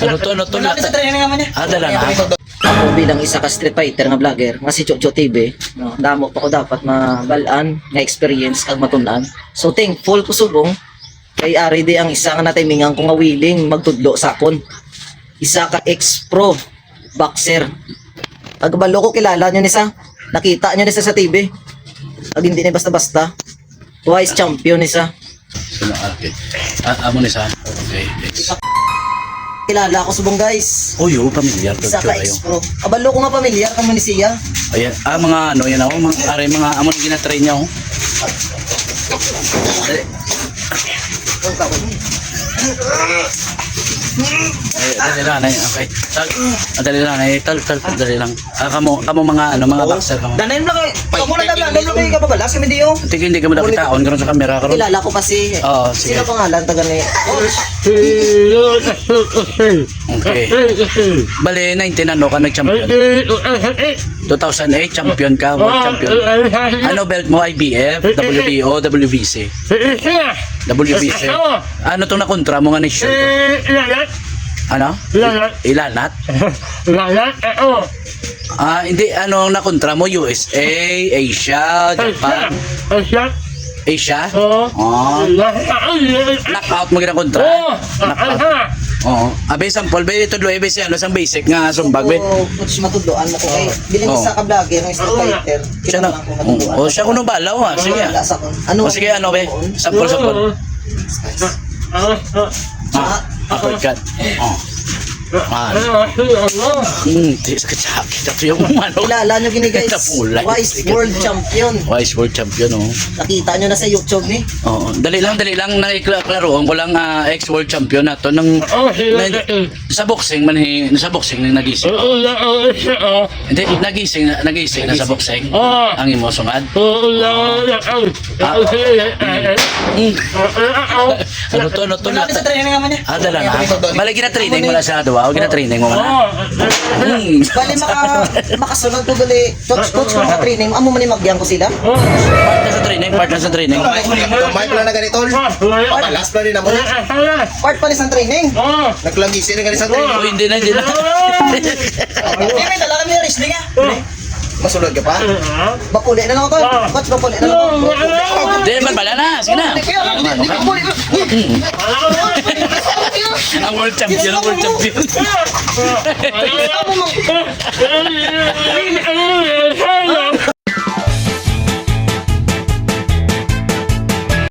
Ano to? Malapit sa training naman niya. Dala na. Ako bilang isa ka street fighter nga vlogger, nga si Chocho TV, no, damo pa ko dapat mabalaan nga experience kag matunan. So thankful ko subong kay ari di ang isa nga natimingan ko nga willing magtudlo sa akon. Isa ka ex-pro boxer. Agbalo ko kilala nyo nisa. Nakita nyo nisa sa TV. Ag hindi na basta-basta. Twice champion nisa. Okay. Amo ni sa. Okay. Kilala ko subong guys. Oyo, pamilyar to Isa ka kayo. ex-pro. Abalo ko nga pamilyar kamo ni siya. Ayan, mga ano yan ako, mga amo na gina-train niya ako. Dali lang, okay. Dali lang, dali lang. Kamo mga ano, mga boxer kamo. Danayin mo lang kayo. Ako na tabi. Danayin mo kayo kapabalas. Kami di yung. Hindi ka madakitaon karon sa camera karon. Kilala ko pa si. Oo, sige. Sino pangalan taga ni? Okay. Bale, 19 ano ka nag-champion? 2008 champion ka, world champion. Ano belt mo? IBF, WBO, WBC? WBC. Ano tong nakontra mo nga ni shirt? Ano? Ilanat? Hindi ano nakontra mo USA, Asia, Japan. Asia? Knockout mo ginakontra? Knockout. Oo. Abe sample be tudlo ebe si ano sang basic nga sumbag be. Coach matudloan mo ko kay bilin Oo. sa ka vlogger ng street fighter. Siya na. O siya kuno balaw ha. Sige. Ano? O sige ano be? Sample. Uppercut. Oh. Di sakit ito yung ano. Kilala nyo gini guys. Tapulay. Wise World Champion. Wise world champion oh. Nakita nyo na sa YouTube ni. Oo, dali lang nakiklaruan ko lang ex-world champion na to sa boxing man sa boxing nang nagising. Hindi nagising na sa boxing. Ang imo sungad. Ano to Malapit sa training naman niya. dala na. Bali gina-training mo na sa duwa, o gina-training mo na. Bali makasunod ko gali. Coach mga training. Amo man ni magbiyan ko sila. Part na sa training. Kamay pala na ganito. Palas pala rin naman. Part pa ni sa training. Naglagisin na ganito sa training. Oh, hindi na. May dala kami na wrestling ah. Masulod ka pa? Bakuli na lang ako. Coach bakuli na lang ako. Hindi man bala na, sige na. Ang world champion.